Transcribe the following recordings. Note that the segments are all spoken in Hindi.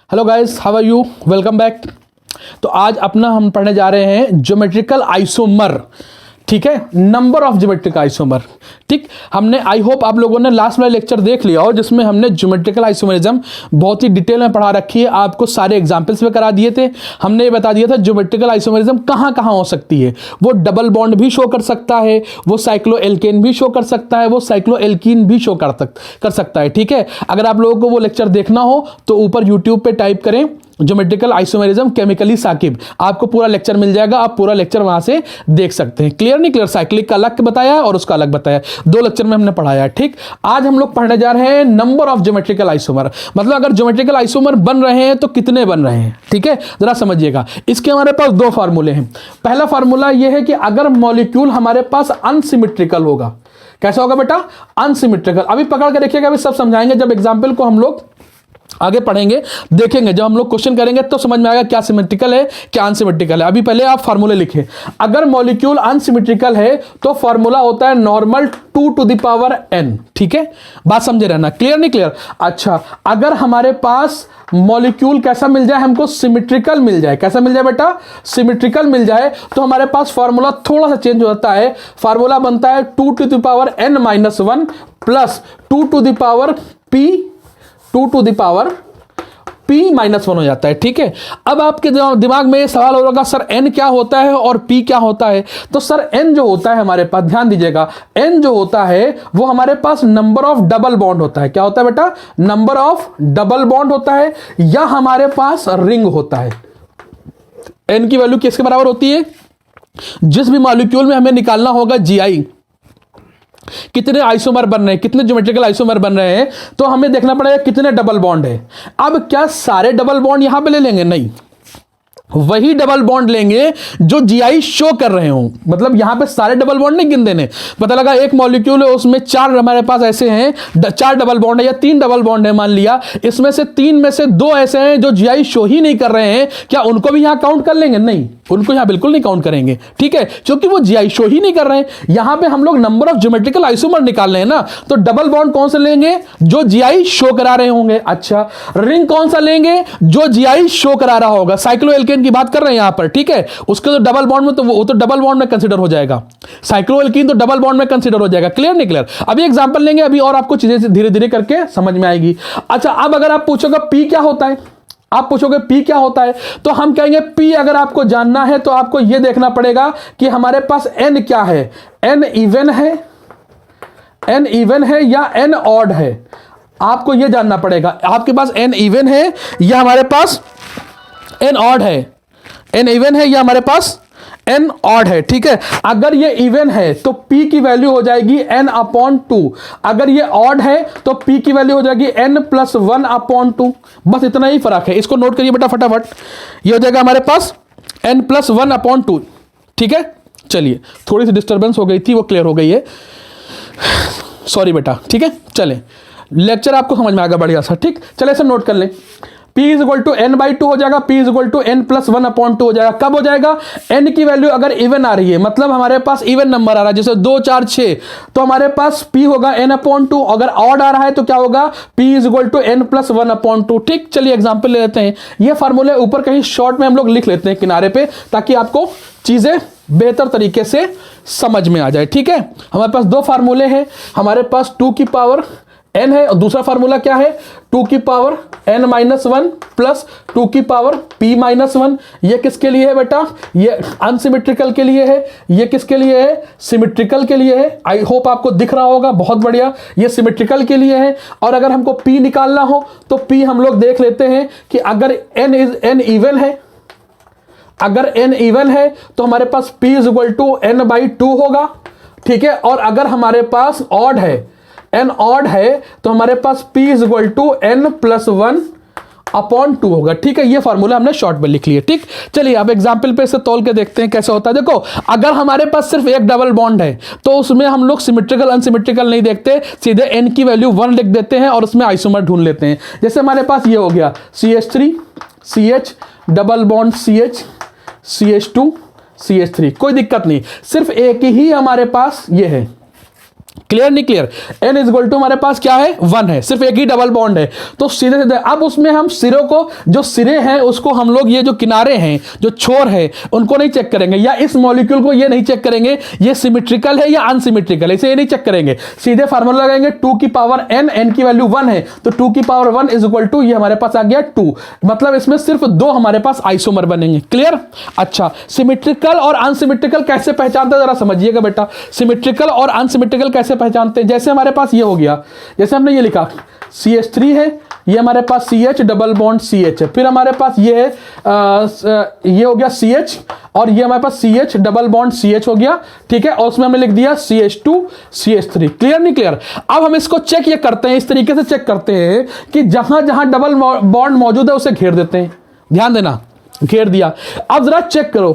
Hello guys, how are you? Welcome back. तो आज अपना हम पढ़ने जा रहे हैं ज्योमेट्रिकल आइसोमर। ठीक है, नंबर ऑफ ज्योमेट्रिकल आइसोमर। ठीक, हमने आई होप आप लोगों ने लास्ट वाला लेक्चर देख लिया हो जिसमें हमने ज्योमेट्रिकल आइसोमरिज्म बहुत ही डिटेल में पढ़ा रखी है। आपको सारे एग्जांपल्स में करा दिए थे। हमने ये बता दिया था ज्योमेट्रिकल आइसोमरिज्म कहाँ कहाँ हो सकती है। वो डबल बॉन्ड भी शो कर सकता है, वो साइक्लो एल्केन भी शो कर सकता है, वो साइक्लो एल्कीन भी शो कर सकता है। ठीक है, अगर आप लोगों को वो लेक्चर देखना हो तो ऊपर यूट्यूब पे टाइप करें ज्योमेट्रिकल आइसोमरिज्म केमिकली साकिब, आपको पूरा लेक्चर मिल जाएगा। आप पूरा लेक्चर वहां से देख सकते हैं। क्लियर नहीं क्लियर? साइक्लिक का अलग बताया और उसका अलग बताया, दो लेक्चर में हमने पढ़ाया है। ठीक, आज हम लोग पढ़ने जा रहे हैं नंबर ऑफ ज्योमेट्रिकल आइसोमर। मतलब अगर ज्योमेट्रिकल आइसोमर बन रहे हैं तो कितने बन रहे हैं। ठीक है, जरा समझिएगा। इसके हमारे पास दो फार्मूले हैं। पहला फार्मूला यह है कि अगर मॉलिक्यूल हमारे पास अनसिमेट्रिकल होगा। कैसा होगा बेटा? अनसिमेट्रिकल। अभी पकड़ के देखिएगा, अभी सब समझाएंगे। जब एग्जाम्पल को हम लोग आगे पढ़ेंगे, देखेंगे, जब हम लोग क्वेश्चन करेंगे तो समझ में आएगा क्या सिमेट्रिकल है क्या अनसिमेट्रिकल है। अभी पहले आप फार्मूले लिखें। अगर मॉलिक्यूल अनसिमेट्रिकल है तो फार्मूला होता है normal 2 to the power n। ठीक है, बात समझे रहना। क्लियर नहीं क्लियर? अच्छा, अगर हमारे पास मॉलिक्यूल कैसा मिल जाए, हमको सिमेट्रिकल मिल जाए। कैसा मिल जाए बेटा? सिमेट्रिकल मिल जाए तो हमारे पास फार्मूला थोड़ा सा चेंज होता है। फार्मूला बनता है 2 to the power n minus 1 plus 2 to the power p 2 to the power p minus 1 हो जाता है। ठीक है, अब आपके दिमाग में ये सवाल होगा, सर n क्या होता है और p क्या होता है? तो सर n जो होता है हमारे पास, ध्यान दीजिएगा, n जो होता है वो हमारे पास नंबर ऑफ डबल बॉन्ड होता है। क्या होता है बेटा? नंबर ऑफ डबल बॉन्ड होता है, या हमारे पास रिंग होता है। n की वैल्यू किसके बराबर होती है? जिस भी मॉलिक्यूल में हमें निकालना होगा GI, कितने आइसोमर बन रहे हैं, कितने ज्योमेट्रिकल आइसोमर बन रहे हैं, तो हमें देखना पड़ेगा कितने डबल बॉन्ड है। अब क्या सारे डबल बॉन्ड यहां पे ले लेंगे? नहीं, वही डबल बॉन्ड लेंगे जो GI शो कर रहे हो। मतलब यहां पे सारे डबल बॉन्ड नहीं गिन देने। पता लगा एक मॉलिक्यूल है, उसमें 4 हमारे पास ऐसे हैं, 4 डबल बॉन्ड है या 3 डबल बॉन्ड है मान लिया, इसमें से 3 में से 2 ऐसे हैं जो GI शो ही नहीं कर रहे हैं। क्या उनको भी यहां काउंट कर लेंगे? नहीं, उनको यहां बिल्कुल नहीं काउंट करेंगे। ठीक है, क्योंकि वो GI शो ही नहीं कर रहे हैं। यहां पे हम लोग नंबर ऑफ ज्योमेट्रिकल आइसोमर निकाल रहे हैं ना, तो डबल बॉन्ड कौन से लेंगे? जो GI शो करा रहे होंगे। अच्छा, रिंग कौन सा लेंगे? जो GI शो करा रहा होगा। साइक्लो एल्केन की बात कर रहे हैं यहां पर। ठीक है, उसके तो डबल बॉन्ड में, तो वो तो डबल बॉन्ड में कंसीडर हो जाएगा। साइक्लो एल्कीन तो डबल बॉन्ड में कंसीडर हो जाएगा। क्लियर नहीं क्लियर? अभी एग्जांपल लेंगे, अभी और आपको चीजें धीरे धीरे करके समझ में आएगी। अच्छा, अब अगर आप पूछोगे P क्या होता है, आप पूछोगे P क्या होता है, तो हम कहेंगे P अगर आपको जानना है तो आपको यह देखना पड़ेगा कि हमारे पास N क्या है। N इवन है, N इवन है या N ऑड है, आपको यह जानना पड़ेगा। आपके पास N इवन है या हमारे पास N ऑड है। N इवन है या हमारे पास N ऑड है। ठीक है, अगर ये इवन है तो P की वैल्यू हो जाएगी N/2। अगर ये ऑड है तो P की वैल्यू हो जाएगी N+1/2। बस इतना ही फर्क है। इसको नोट करिए बेटा फटाफट। ये हो जाएगा हमारे पास N+1/2। ठीक है, चलिए, थोड़ी सी डिस्टर्बेंस हो गई थी, वो क्लियर हो गई है, सॉरी बेटा। ठीक है, चले, लेक्चर आपको समझ में आएगा बढ़िया सा। ठीक, चले इसे नोट कर लें। P = N/2 हो जाएगा, P = N+1/2 हो जाएगा। कब हो जाएगा? N की वैल्यू अगर इवन आ रही है, मतलब हमारे पास इवन नंबर आ रहा है, जैसे 2 4 6, तो हमारे पास P होगा N/2। अगर ऑड आ रहा है तो क्या होगा? P = N+1/2। ठीक, चलिए एग्जांपल ले लेते हैं। ये फार्मूले ऊपर कहीं शॉर्ट में हम लोग लिख लेते हैं किनारे पे, ताकि आपको चीजें बेहतर तरीके से समझ में आ जाए। ठीक है, हमारे पास दो फार्मूले हैं। हमारे पास 2 की पावर n है और दूसरा फार्मूला क्या है? 2 की पावर n-1 प्लस 2 की पावर p-1। ये किसके लिए है बेटा? ये अनसिमेट्रिकल के लिए है। ये किसके लिए है? सिमेट्रिकल के लिए है। आई होप आपको दिख रहा होगा, बहुत बढ़िया। ये सिमेट्रिकल के लिए है। और अगर हमको p निकालना हो तो p हम लोग देख लेते हैं कि अगर n इवन है, अगर n इवन है तो हमारे पास p = n/2 होगा। ठीक है, और अगर हमारे पास ऑड है, n ऑड है, तो हमारे पास p = N+1/2 होगा। ठीक है, ये फार्मूला हमने शॉर्ट में लिख लिए। ठीक, चलिए अब एग्जांपल पे से तौल के देखते हैं कैसे होता है। देखो, अगर हमारे पास सिर्फ एक डबल बॉन्ड है तो उसमें हम लोग सिमेट्रिकल अनसिमेट्रिकल नहीं देखते, सीधे n की वैल्यू 1 लिख देते हैं और उसमें आइसोमर ढूंढ लेते हैं। जैसे हमारे पास ये हो गया CH3 CH double bond CH CH2 CH3, कोई दिक्कत नहीं, सिर्फ एक ही हमारे पास ये है। क्लियर नहीं clear? n is equal to हमारे पास क्या है 1 है, सिर्फ एक ही डबल बॉन्ड है। तो सीधे सीधे अब उसमें हम सिरों को, जो सिरे हैं उसको हम लोग, ये जो किनारे हैं जो छोर है उनको नहीं चेक करेंगे, या इस मॉलिक्यूल को ये नहीं चेक करेंगे ये सिमेट्रिकल है या अनसिमेट्रिकल है, इसे ये नहीं चेक करेंगे। सीधे फार्मूला लगाएंगे 2 की पावर n, n की वैल्यू 1 है तो 2 की पावर 1 इज इक्वल टू, ये हमारे पास आ गया 2। मतलब इसमें सिर्फ 2 हमारे पास आइसोमर बनेंगे। क्लियर? अच्छा, सिमेट्रिकल और अनसिमेट्रिकल कैसे पहचानते हैं जरा समझिएगा बेटा। सिमेट्रिकल और अनसिमेट्रिकल कैसे पहचानते हैं? जैसे हमारे पास ये हो गया, जैसे हमने ये लिखा CH3 है, ये हमारे पास CH डबल बॉन्ड CH है, फिर हमारे पास ये है ये हो गया CH, और ये हमारे पास CH डबल बॉन्ड CH हो गया, ठीक है, और उसमें हमने लिख दिया CH2 CH3। क्लियर नहीं क्लियर? अब हम इसको चेक ये करते हैं, इस तरीके से चेक करते हैं कि जहां जहां डबल बॉन्ड मौजूद है उसे घेर देते हैं। ध्यान देना, घेर दिया। अब जरा चेक करो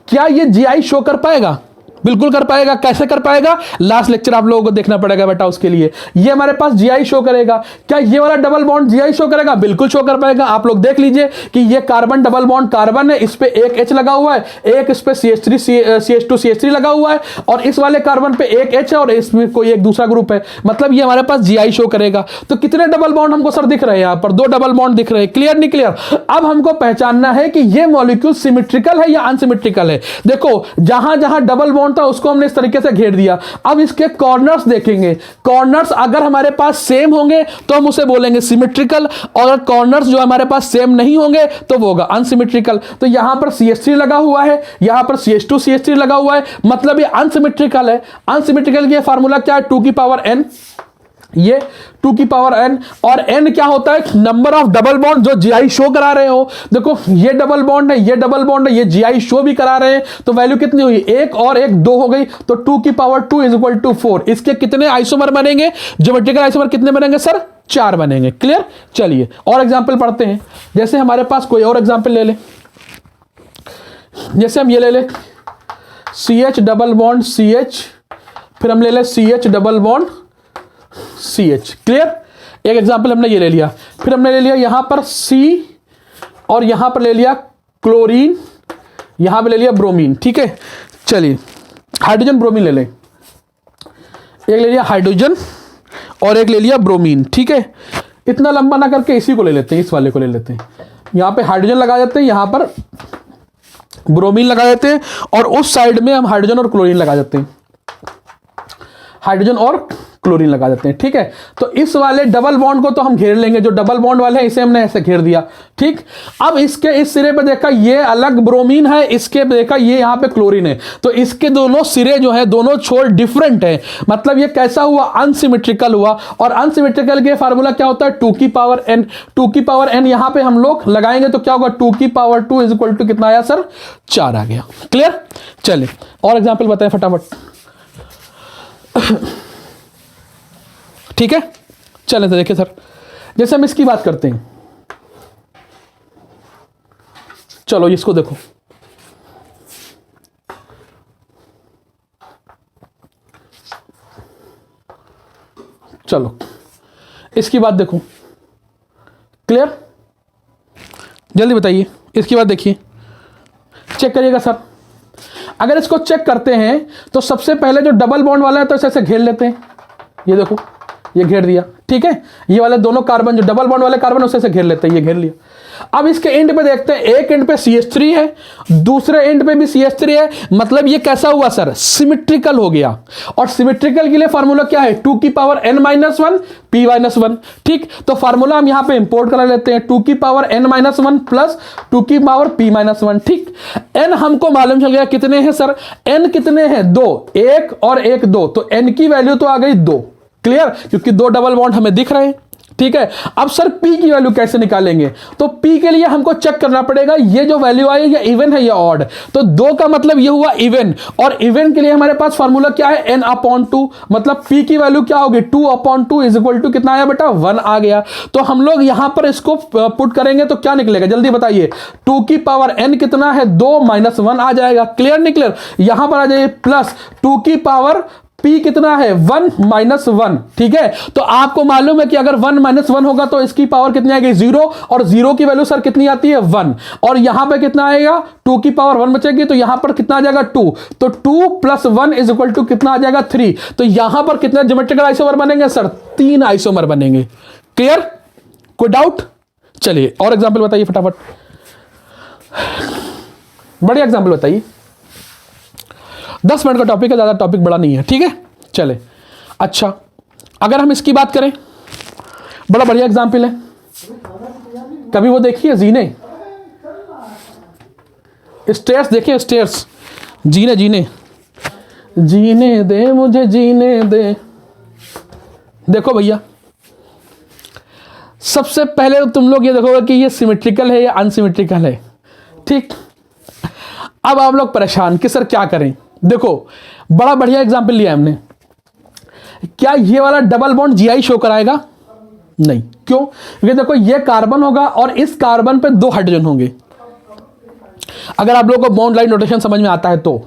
क्या ये GI शो कर पाएगा? बिल्कुल कर पाएगा। कैसे कर पाएगा? लास्ट लेक्चर आप लोगों को देखना पड़ेगा बेटा उसके लिए। ये हमारे पास GI शो करेगा। क्या ये वाला डबल बॉन्ड GI शो करेगा? बिल्कुल शो कर पाएगा। आप लोग देख लीजिए कि ये कार्बन डबल बॉन्ड कार्बन है, इस पे एक H लगा हुआ है, एक इस पे CH2 CH3 लगा हुआ है, और इस वाले कार्बन पे एक H है और इसमें कोई एक दूसरा ग्रुप है, मतलब ये हमारे पास GI शो करेगा। तो कितने डबल बॉन्ड हमको सर दिख रहे हैं? यहां पर 2 डबल बॉन्ड दिख रहे हैं। क्लियर नहीं क्लियर? अब हमको पहचानना है कि ये मॉलिक्यूल सिमेट्रिकल है या अनसिमेट्रिकल है। देखो जहां जहां डबल बॉन्ड था उसको हमने इस तरीके से घेर दिया। अब इसके कॉर्नर्स देखेंगे, कॉर्नर्स अगर हमारे पास सेम होंगे तो हम उसे बोलेंगे सिमेट्रिकल, और कॉर्नर्स जो हमारे पास सेम नहीं होंगे तो वो होगा अनसिमेट्रिकल। तो यहां पर CH3 लगा हुआ है, यहां पर CH2 CH3 लगा हुआ है, मतलब ये अनसिमेट्रिकल है। अनसिमेट्रिकल की फार्मूला क्या है? 2 की पावर n, ये 2 की पावर n, और n क्या होता है? नंबर ऑफ डबल बॉन्ड जो GI शो करा रहे हो। देखो ये डबल बॉन्ड है, ये डबल बॉन्ड है, ये GI शो भी करा रहे हैं, तो वैल्यू कितनी हुई? 1 और 1 2 हो गई, तो 2 की पावर 2 इज इक्वल टू 4। इसके कितने आइसोमर बनेंगे? ज्योमेट्रिकल आइसोमर कितने बनेंगे सर? 4 बनेंगे। क्लियर? चलिए और एग्जाम्पल पढ़ते हैं। जैसे हमारे पास कोई और एग्जाम्पल ले ले, जैसे हम ये ले ले CH डबल बॉन्ड CH, फिर हम ले ले CH double bond CH। Clear? एक एग्जांपल हमने ये ले लिया, फिर हमने ले लिया यहां पर C, और यहां पर ले लिया क्लोरीन, यहां पर ले लिया ब्रोमीन। ठीक है, चलिए हाइड्रोजन ब्रोमीन ले लें। एक ले लिया हाइड्रोजन और एक ले लिया ब्रोमीन। ठीक है, इतना लंबा ना करके इसी को ले लेते हैं, इस वाले को ले लेते हैं। यहां पे हाइड्रोजन लगा देते हैं, यहां पर ब्रोमीन लगा देते हैं, और उस साइड में हम हाइड्रोजन और क्लोरीन लगा देते हैं, हाइड्रोजन और क्लोरीन लगा देते हैं। ठीक है, तो इस वाले डबल बॉन्ड को तो हम घेर लेंगे, जो डबल बॉन्ड वाले हैं इसे हमने ऐसे घेर दिया। ठीक, अब इसके इस सिरे पे देखा ये अलग ब्रोमीन है, इसके देखा ये यहां पे क्लोरीन है, तो इसके दोनों सिरे जो है, दोनों छोर डिफरेंट है, मतलब ये कैसा हुआ? अनसिमेट्रिकल हुआ। और अनसिमेट्रिकल के फार्मूला क्या होता है? 2 की पावर n। 2 की पावर n यहां पे हम लोग लगाएंगे तो क्या होगा? 2 की पावर 2 इज इक्वल टू कितना आया सर? 4 आ गया। क्लियर? चलिए और एग्जाम्पल बताएं फटाफट। ठीक है, चलें तो देखिए सर, जैसे हम इसकी बात करते हैं, चलो इसको देखो, चलो इसकी बात देखो। क्लियर? जल्दी बताइए, इसकी बात देखिए, चेक करिएगा सर। अगर इसको चेक करते हैं तो सबसे पहले जो डबल बॉन्ड वाला है तो ऐसे घेर लेते हैं, ये देखो ये घेर दिया। ठीक है, ये वाले दोनों कार्बन जो डबल बॉन्ड वाले कार्बन उसे घेर लेते हैं, ये घेर लिया। अब इसके एंड पे देखते हैं, एक एंड पे CH3 है, दूसरे एंड पे भी CH3 है, मतलब ये कैसा हुआ सर? सिमेट्रिकल हो गया। और सिमेट्रिकल के लिए फार्मूला क्या है? 2 की पावर n-1 p-1। ठीक, तो फार्मूला हम यहां पे इंपोर्ट करा लेते हैं, 2 की पावर n-1 प्लस 2 की पावर p-1। ठीक, n हमको मालूम चल गया कितने हैं सर? n कितने हैं? 2, 1 और 1 2, तो n की वैल्यू तो आ गई 2। क्लियर? क्योंकि 2 डबल बॉन्ड हमें दिख रहे हैं। ठीक है, अब सर P की वैल्यू कैसे निकालेंगे? तो P के लिए हमको चेक करना पड़ेगा ये जो वैल्यू आई ये इवन है या ऑड। तो 2 का मतलब ये हुआ इवन, और इवन के लिए हमारे पास फार्मूला क्या है? n/2, मतलब P की वैल्यू क्या होगी? 2/2 इज इक्वल टू कितना आया बेटा? 1 आ गया। तो हम लोग यहां पर इसको पुट करेंगे तो क्या निकलेगा? जल्दी बताइए। 2 की पावर n कितना है? 2 -1 आ जाएगा। क्लियर नहीं क्लियर? यहां पर आ जाइए, प्लस 2 की पावर P कितना है 1 माइनस 1, ठीक है। तो आपको मालूम है कि अगर 1 माइनस 1 होगा तो इसकी पावर कितनी आएगी 0, और 0 की वैल्यू सर कितनी आती है 1, और यहां पे कितना आएगा 2 की पावर 1 बचेगी, तो यहां पर कितना आ जाएगा 2, तो 2 प्लस 1 इज इक्वल टू कितना आ जाएगा 3। तो यहां पर कितने ज्योमेट्रिकल आइसोमर बनेंगे सर 3 आइसोमर बनेंगे। क्लियर, कोई डाउट? चलिए और एग्जांपल बताइए फटाफट, बढ़िया एग्जांपल बताइए। 10 मिनट का टॉपिक है, ज्यादा टॉपिक बड़ा नहीं है, ठीक है। चले अच्छा, अगर हम इसकी बात करें, बड़ा बढ़िया एग्जांपल है, कभी वो देखिए जीने, स्टेयर्स देखिए, स्टेयर्स, जीने जीने जीने दे मुझे जीने दे। देखो भैया, सबसे पहले तो तुम लोग ये देखोगे कि ये सिमेट्रिकल है या अनसिमेट्रिकल है, ठीक। अब आप लोग परेशान कि सर क्या करें। देखो बड़ा बढ़िया एग्जांपल लिया हमने, क्या ये वाला डबल बॉन्ड जीआई शो कराएगा? नहीं। क्यों? क्योंकि देखो ये कार्बन होगा और इस कार्बन पे 2 हाइड्रोजन होंगे। अगर आप लोगों को बॉन्ड लाइन नोटेशन समझ में आता है तो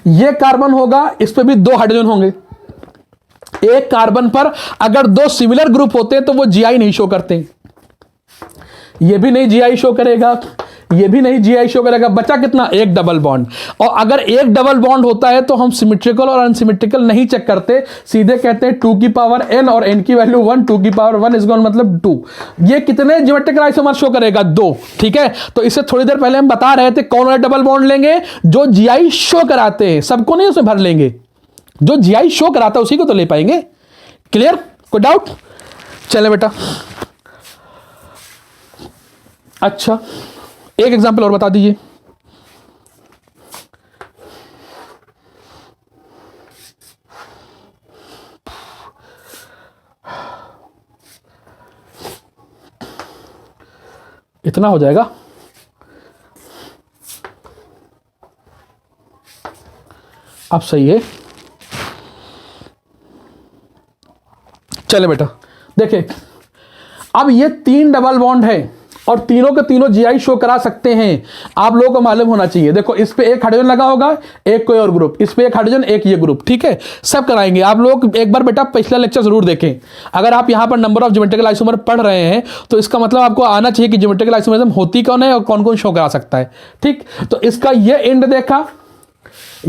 ये कार्बन होगा, इस पे भी 2 हाइड्रोजन होंगे। एक कार्बन पर अगर 2 सिमिलर ग्रुप होते हैं तो वो जीआई नहीं शो करते, ये भी नहीं जीआई शो करेगा, ये भी नहीं जीआई शो करेगा, बचा कितना? एक डबल बॉन्ड। और अगर एक डबल बॉन्ड होता है तो हम सिमेट्रिकल और अनसिमेट्रिकल नहीं चेक करते, सीधे कहते हैं 2 की पावर n और n की वैल्यू 1, 2 की पावर 1 इज गॉन मतलब 2। ये कितने ज्योमेट्रिकल आइसोमर शो करेगा? 2, ठीक है। तो इससे थोड़ी देर पहले हम बता रहे थे कौन वाले डबल बॉन्ड लेंगे? जो जीआई शो कराते हैं, सबको नहीं उसमें भर लेंगे, जो जीआई शो कराता है उसी को तो ले पाएंगे। क्लियर, कोई डाउट? चले बेटा, अच्छा एक एग्जांपल और बता दीजिए। इतना हो जाएगा? अब सही है। चले बेटा, देखिए अब ये 3 डबल बॉन्ड है और तीनों के तीनों जीआई शो करा सकते हैं। आप लोगों को मालूम होना चाहिए। देखो इस पे एक हाइड्रोजन लगा होगा, एक कोई और ग्रुप, इस पे एक हाइड्रोजन, एक ये ग्रुप, ठीक है। सब कराएंगे। आप लोग एक बार बेटा पिछला लेक्चर जरूर देखें। अगर आप यहां पर नंबर ऑफ ज्योमेट्रिकल आइसोमर पढ़ रहे हैं तो इसका मतलब आपको आना चाहिए कि ज्योमेट्रिकल आइसोमरिज्म होती कौन है और कौन कौन शो करा सकता है, ठीक। तो इसका ये एंड देखा,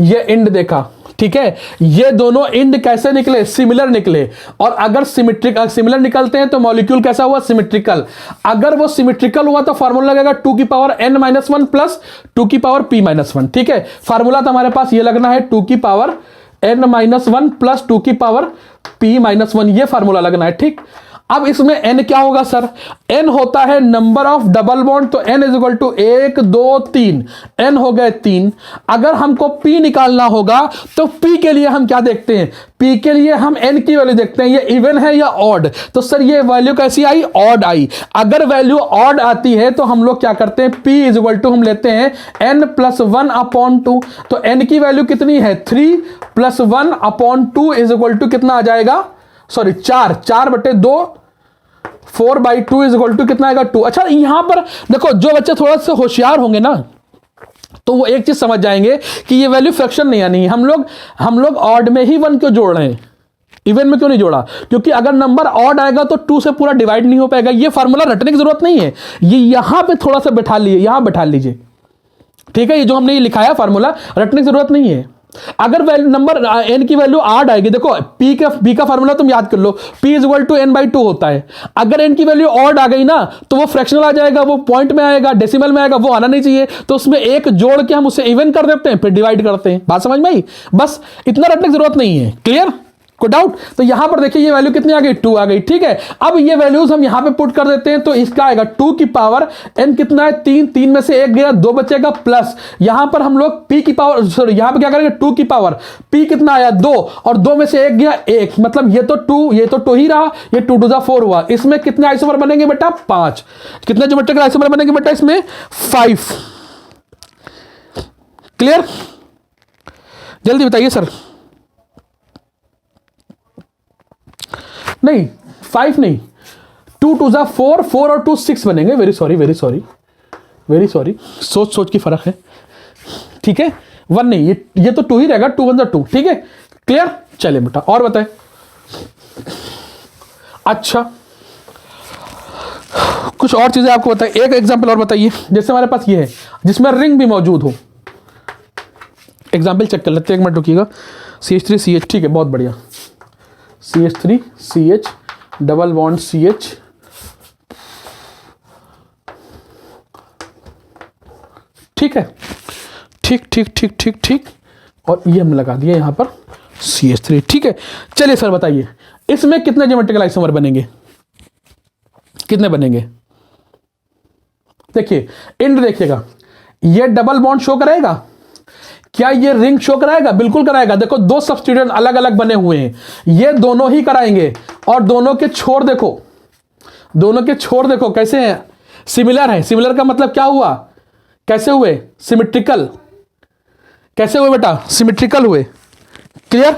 ये एंड देखा, ठीक है। ये दोनों एंड कैसे निकले? सिमिलर निकले। और अगर सिमिलर निकलते हैं तो मॉलिक्यूल कैसा हुआ? सिमेट्रिकल। अगर वो सिमेट्रिकल हुआ तो फार्मूला लगेगा 2 की पावर n-1 प्लस 2 की पावर p-1, ठीक है। फार्मूला तो हमारे पास ये लगना है 2 की पावर n-1 प्लस 2 की पावर p-1, ये फार्मूला लगना है, ठीक। अब इसमें n क्या होगा सर? n होता है नंबर ऑफ डबल बॉन्ड, तो n is equal to 1 2 3, n हो गए 3। अगर हमको p निकालना होगा तो p के लिए हम क्या देखते हैं? p के लिए हम n की वैल्यू देखते हैं, ये इवन है या ऑड। तो सर ये वैल्यू कैसी आई? ऑड आई। अगर वैल्यू ऑड आती है तो हम लोग क्या करते हैं? p इज इक्वल टू हम लेते हैं n प्लस 1/2। तो n की वैल्यू कितनी है? 3 प्लस 1/2 इज इक्वल टू कितना आ जाएगा? सॉरी 4/2, 4/2 इज इक्वल टू कितना आएगा? 2। अच्छा यहां पर देखो, जो बच्चे थोड़ा सा होशियार होंगे ना तो वो एक चीज समझ जाएंगे कि ये वैल्यू फ्रैक्शन नहीं आनी है। हम लोग ऑड में ही 1 क्यों जोड़ रहे हैं, इवन में क्यों नहीं जोड़ा? क्योंकि अगर नंबर ऑड आएगा तो 2 से पूरा डिवाइड नहीं हो पाएगा। ये फार्मूला रटने की जरूरत नहीं है, ये यहां पे थोड़ा सा बैठा लीजिए, यहां बैठा लीजिए, ठीक है। ये जो हमने ये लिखाया फार्मूला रटने की जरूरत नहीं है। अगर नंबर n की वैल्यू ऑड आएगी, देखो p का फार्मूला तुम याद कर लो, p is equal to n/2 होता है। अगर n की वैल्यू ऑड आ गई ना तो वो फ्रैक्शनल आ जाएगा, वो पॉइंट में आएगा, डेसिमल में आएगा, वो आना नहीं चाहिए। तो उसमें एक जोड़ के हम उसे इवन कर देते हैं, फिर डिवाइड करते हैं। बात समझ में आई? बस इतना रटने की जरूरत नहीं है। क्लियर, कोई डाउट? तो यहां पर देखिए ये वैल्यू कितनी आ गई? 2 आ गई, ठीक है। अब ये वैल्यूज हम यहां पे पुट कर देते हैं तो इसका आएगा 2 की पावर n कितना है? 3 में से 1 गया, 2 बचेगा, प्लस यहां पर हम लोग p की पावर, सॉरी यहां पे क्या करेंगे? 2 की पावर p कितना आया? 2, और 2 में से 1 गया 1, मतलब ये तो 2, ये तो 2 ही रहा, ये 2 2 4 हुआ। इसमें कितने आइसोमर बनेंगे बेटा? 5। कितने ज्योमेट्रिकल आइसोमर बनेंगे बेटा? इसमें 5। क्लियर? जल्दी बताइए सर। नहीं 5 नहीं, 2 2 4, 4 और 2 6 बनेंगे। Very sorry, very sorry, very sorry, सोच की फर्क है, ठीक है। 1 नहीं, ये तो 2 ही रहेगा, 2 1 2, ठीक है। क्लियर? चलिए बेटा और बताएं। अच्छा कुछ और चीजें आपको बताएं, एक एग्जांपल और बताइए। जैसे हमारे पास ये है जिसमें रिंग भी मौजूद हो, एग्जाम्पल चेक कर लेते हैं, एक मिनट रुकिएगा। CH3CH, ठीक है, बहुत बढ़िया। CH3CH डबल बॉन्ड CH, ठीक है, ठीक ठीक ठीक ठीक ठीक, और ये हमने लगा दिया यहां पर CH3, ठीक है। चलिए सर बताइए इसमें कितने ज्योमेट्रिकल आइसोमर बनेंगे, कितने बनेंगे? देखिए इंड देखिएगा, ये डबल बॉन्ड शो कराएगा क्या? ये रिंग शो कराएगा? बिल्कुल कराएगा। देखो दो सब्स्टिट्यूएंट अलग अलग बने हुए हैं, ये दोनों ही कराएंगे, और दोनों के छोर देखो, दोनों के छोर देखो कैसे हैं, सिमिलर है। सिमिलर का मतलब क्या हुआ, कैसे हुए? सिमेट्रिकल। कैसे हुए बेटा? सिमेट्रिकल हुए। क्लियर?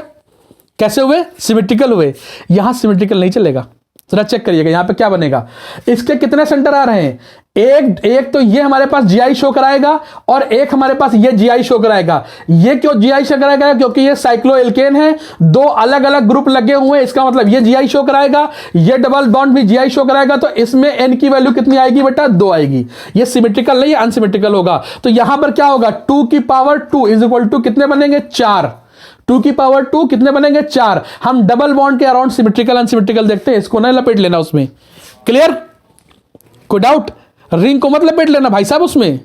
कैसे हुए? सिमेट्रिकल हुए। यहां सिमेट्रिकल नहीं चलेगा, जरा चेक करिएगा यहां पे क्या बनेगा। इसके कितने सेंटर आ रहे हैं? एक तो ये हमारे पास GI शो कराएगा, और एक हमारे पास ये GI शो कराएगा। ये क्यों GI शो कराएगा? क्योंकि ये साइक्लोएल्केन है, दो अलग अलग ग्रुप लगे हुए हैं, इसका मतलब ये GI शो कराएगा, ये डबल बॉन्ड भी GI शो कराएगा। तो इसमें N की वैल्यू कितनी आएगी बेटा? 2 आएगी। ये सिमेट्रिकल नहीं, अनसिमेट्रिकल होगा। तो यहां पर क्या होगा? 2 की पावर 2 इज इक्वल टू कितने बनेंगे? 4। 2 की पावर 2 कितने बनेंगे? 4। हम डबल बॉन्ड के अराउंड सिमेट्रिकल अनसिमेट्रिकल देखते हैं, इसको ना लपेट लेना उसमें। क्लियर? कोई डाउट? रिंग को मत लपेट लेना भाई साहब, उसमें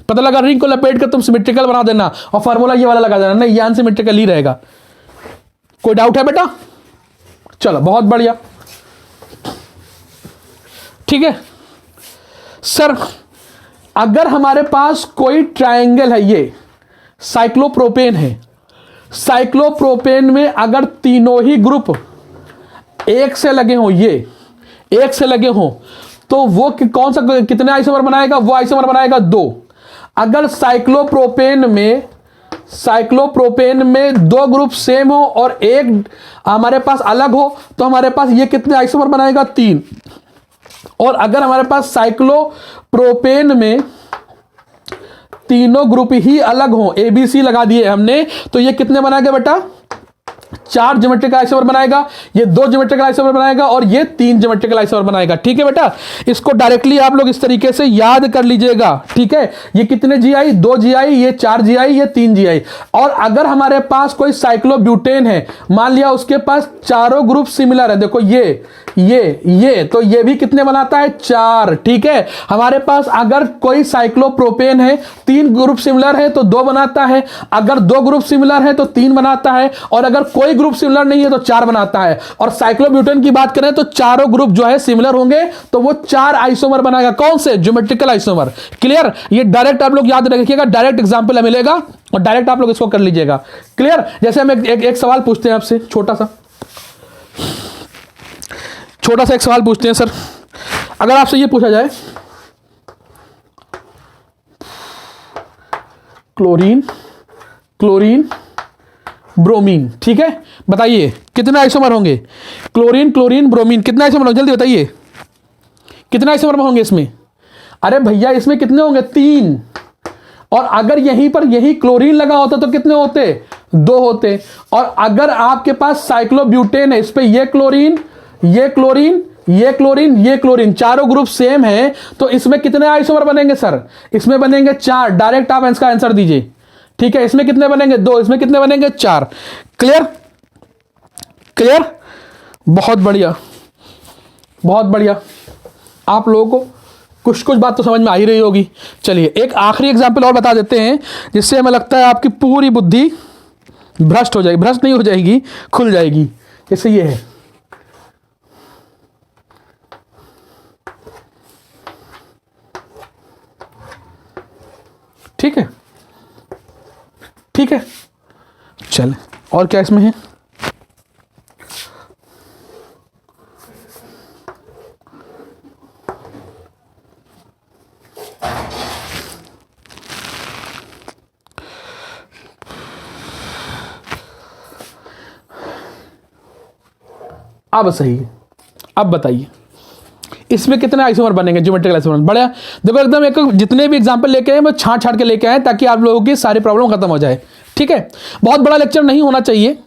पता लगा रिंग को लपेट कर तुम सिमेट्रिकल बना देना और फार्मूला ये वाला लगा देना, नहीं, ये अनसिमेट्रिकल ही रहेगा। कोई डाउट है बेटा? चलो बहुत बढ़िया, ठीक है सर। अगर हमारे पास कोई ट्रायंगल है, ये साइक्लोप्रोपेन है, साइक्लोप्रोपेन में अगर तीनों ही ग्रुप एक से लगे हो, ये एक से लगे हो, तो वो कौन सा, कितने आइसोमर बनाएगा? वो आइसोमर बनाएगा 2। अगर साइक्लोप्रोपेन में 2 ग्रुप सेम हो और एक हमारे पास अलग हो, तो हमारे पास ये कितने आइसोमर बनाएगा? 3। और अगर हमारे पास साइक्लोप्रोपेन में तीनों ग्रुप ही अलग हो, ABC लगा दिए हमने, तो ये कितने बनाएगा बेटा? 4 ज्योमेट्रिकल आइसोमर बनाएगा, ये 2 ज्योमेट्रिकल आइसोमर बनाएगा, और ये 3 ज्योमेट्रिकल आइसोमर बनाएगा। ठीक है बेटा, इसको डायरेक्टली आप लोग इस तरीके से याद कर लीजिएगा। ठीक है, ये कितने GI? 2 GI, ये 4 GI, ये 3 GI। और अगर हमारे पास कोई साइक्लोब्यूटेन है, मान लिया उसके पास चारों ग्रुप सिमिलर है, देखो ये, तो ये भी कितने बनाता है? 4। ठीक है, हमारे पास अगर कोई साइक्लोप्रोपेन है, 3 ग्रुप सिमिलर है तो 2 बनाता है, अगर 2 ग्रुप सिमिलर है तो 3 बनाता है, और अगर कोई ग्रुप सिमिलर नहीं है तो 4 बनाता है। और साइक्लोब्यूटेन की बात करें तो चारों ग्रुप जो है सिमिलर होंगे, तो वो 4 आइसोमर बनाएगा। कौन से? Geometrical isomer. क्लियर? ये डायरेक्ट आप लोग याद रखिएगा, डायरेक्ट एग्जांपल मिलेगा और डायरेक्ट आप लोग इसको कर लीजिएगा। क्लियर? जैसे हम एक सवाल पूछते हैं आपसे, छोटा सा एक सवाल पूछते हैं सर। अगर आपसे ये पूछा जाए क्लोरीन ब्रोमीन, ठीक है, बताइए कितने आइसोमर होंगे? क्लोरीन ब्रोमीन कितने आइसोमर होंगे? जल्दी बताइए कितने आइसोमर होंगे इसमें? अरे भैया इसमें कितने होंगे? 3। और अगर यहीं पर यही क्लोरीन लगा होता तो कितने होते? 2 होते। और अगर आपके पास साइक्लोब्यूटेन है, इस पे ये क्लोरीन, ये क्लोरीन चारों ग्रुप सेम है, तो इसमें कितने आइसोमर बनेंगे सर? इसमें बनेंगे 4। डायरेक्ट आप इसका आंसर दीजिए। ठीक है, इसमें कितने बनेंगे? 2। इसमें कितने बनेंगे? 4। क्लियर? बहुत बढ़िया, बहुत बढ़िया। आप लोगों को कुछ बात तो समझ में आ ही रही होगी। चलिए एक आखिरी एग्जाम्पल और बता देते हैं, जिससे हमें लगता है आपकी पूरी बुद्धि भ्रष्ट हो जाएगी, भ्रष्ट नहीं हो जाएगी, खुल जाएगी। जैसे ये है, ठीक है, चल और क्या इसमें है? अब सही है, अब बताइए इसमें कितने आइसोमर बनेंगे? Geometrical isomer. बढ़िया, देखो एकदम एक जितने भी एग्जांपल लेके आए मैं छांट के लेके आए, ताकि आप लोगों की सारी प्रॉब्लम खत्म हो जाए। ठीक है, बहुत बड़ा लेक्चर नहीं होना चाहिए,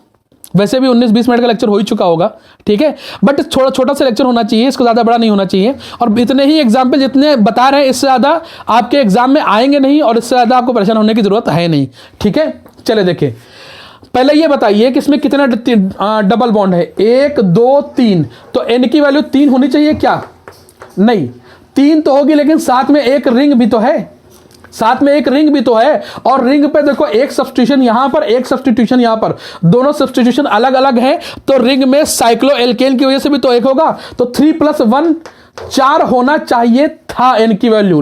वैसे भी 19-20 मिनट का लेक्चर हो ही चुका होगा, ठीक है, बट थोड़ा छोटा सा लेक्चर होना चाहिए, इसको ज़्यादा बड़ा नहीं होना चाहिए। और इतने ही एग्जाम्पल जितने बता रहे हैं, इससे ज़्यादा आपके एग्जाम में आएंगे नहीं और इससे ज़्यादा आपको परेशान होने की ज़रूरत है नहीं, ठीक है। चले देखें, पहले ये बताइए कि इसमें कितना डबल बॉन्ड है, 1 2 3, तो n की वैल्यू 3 होनी चाहिए क्या? नहीं, 3 तो होगी, लेकिन साथ में एक रिंग भी तो है, साथ में एक रिंग भी तो है। और रिंग पे देखो, एक सब्स्टिट्यूशन यहां पर, एक सब्स्टिट्यूशन यहां पर, दोनों सब्स्टिट्यूशन अलग अलग हैं, तो रिंग में साइक्लोएल्केन की वजह से भी तो एक होगा, तो 3 + 1 4 होना चाहिए था n की वैल्यू।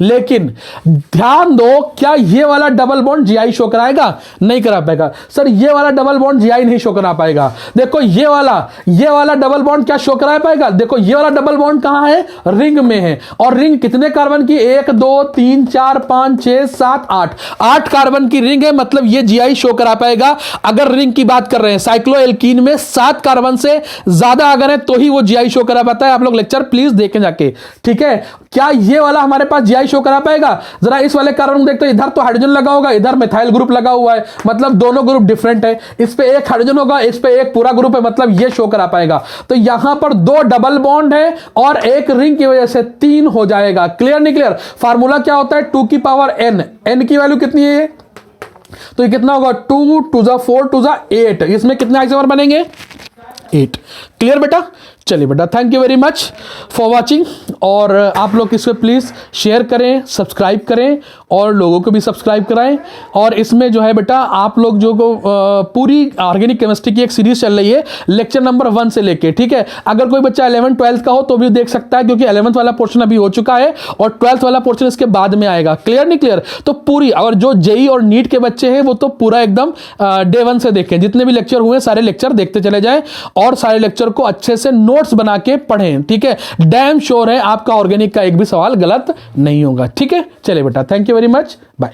लेकिन ध्यान दो, क्या ये वाला डबल बॉन्ड जीआई शो कराएगा? नहीं करा पाएगा। सर ये वाला डबल बॉन्ड जीआई नहीं शो करा पाएगा। देखो ये वाला डबल बॉन्ड क्या शो करा पाएगा? देखो ये वाला डबल बॉन्ड कहां है? रिंग में है। और रिंग कितने कार्बन की? 1 2 3 4 5 6 7 8 कार्बन की रिंग है, मतलब ये जीआई शो करा पाएगा। अगर रिंग की बात कर रहे हैं, साइक्लोएल्कीन में 7 कार्बन से ज्यादा अगर है तो ही वो जीआई शो करा पाता है। आप लोग लेक्चर प्लीज देखें जाके, ठीक है। क्या ये वाला हमारे पास जीआई शो करा पाएगा? जरा इस वाले कार्बन को देखते, इधर तो हाइड्रोजन लगा होगा, इधर मिथाइल ग्रुप लगा हुआ है, मतलब दोनों ग्रुप डिफरेंट है। इस पे एक हाइड्रोजन होगा, इस पे एक पूरा ग्रुप है, मतलब ये शो करा पाएगा। तो यहां पर 2 डबल बॉन्ड है और एक रिंग की वजह से 3 हो जाएगा। क्लियर नहीं क्लियर? फार्मूला क्या होता है? 2 की पावर n, n की वैल्यू कितनी है? तो ये कितना होगा? 2 2 4 2 8। इसमें कितने आइसोमर बनेंगे? 8। क्लियर बेटा? चलिए बेटा, thank you very much for watching. और आप लोग इसको प्लीज़ शेयर करें, सब्सक्राइब करें और लोगों को भी सब्सक्राइब कराएं। और इसमें जो है बेटा, आप लोग जो को पूरी ऑर्गेनिक केमिस्ट्री की एक सीरीज चल रही है, लेक्चर नंबर 1 से लेके, ठीक है। अगर कोई बच्चा 11th 12th का हो तो भी देख सकता है, क्योंकि 11th वाला पोर्शन अभी हो चुका है और 12th वाला पोर्शन इसके बाद में आएगा। क्लियर नहीं क्लियर? तो पूरी, और जो जेई और नीट के बच्चे हैं वो तो पूरा एकदम डे 1 से देखें, जितने भी लेक्चर हुए सारे लेक्चर देखते चले जाएं और सारे लेक्चर को अच्छे से नोट्स बना के पढ़ें, ठीक है। डैम श्योर है आपका ऑर्गेनिक का एक भी सवाल गलत नहीं होगा, ठीक है। चलिए बेटा, thank you very much, bye.